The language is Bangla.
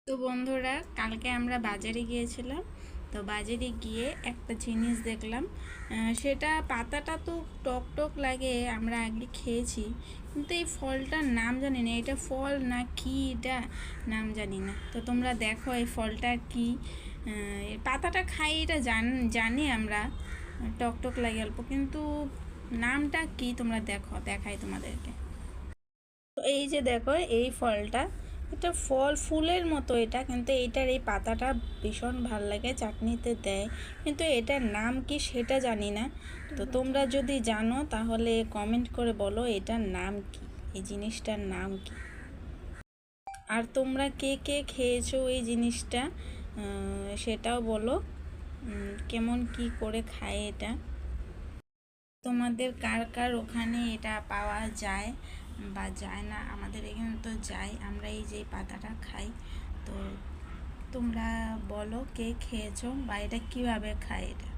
তো বন্ধুরা, কালকে আমরা বাজারে গিয়েছিলাম। তো বাজারে গিয়ে একটা জিনিস দেখলাম। সেটা পাতাটা তো টক টক লাগে, আমরা আগে খেয়েছি, কিন্তু এই ফলটার নাম জানি না। এটা ফল না কি, এটা নাম জানি না। তো তোমরা দেখো এই ফলটা কি। এই পাতাটা খাই, এটা জানি আমরা, টক টক লাগে অল্প, কিন্তু নামটা কি তোমরা দেখো, দেখাই তোমাদেরকে। তো এই যে দেখো এই ফলটা, এটা ফুলের মতো এটা, কিন্তু এইটার এই পাতাটা ভীষণ ভাল লাগে, চাটনিতে দেয়, কিন্তু এটার নাম কি সেটা জানি না। তো তোমরা যদি জানো তাহলে কমেন্ট করে বলো এটার নাম কি, এই জিনিসটার নাম কি। আর তোমরা কে কে খেয়েছো এই জিনিসটা, সেটাও বলো। কেমন কি করে খায় এটা, তোমাদের কার কার ওখানে এটা পাওয়া যায় বা যায় না। আমাদের এখানে তো যায়, আমরা এই যে পাতাটা খাই। তো তোমরা বলো কে খেয়েছো বা এটা কিভাবে খায় এটা।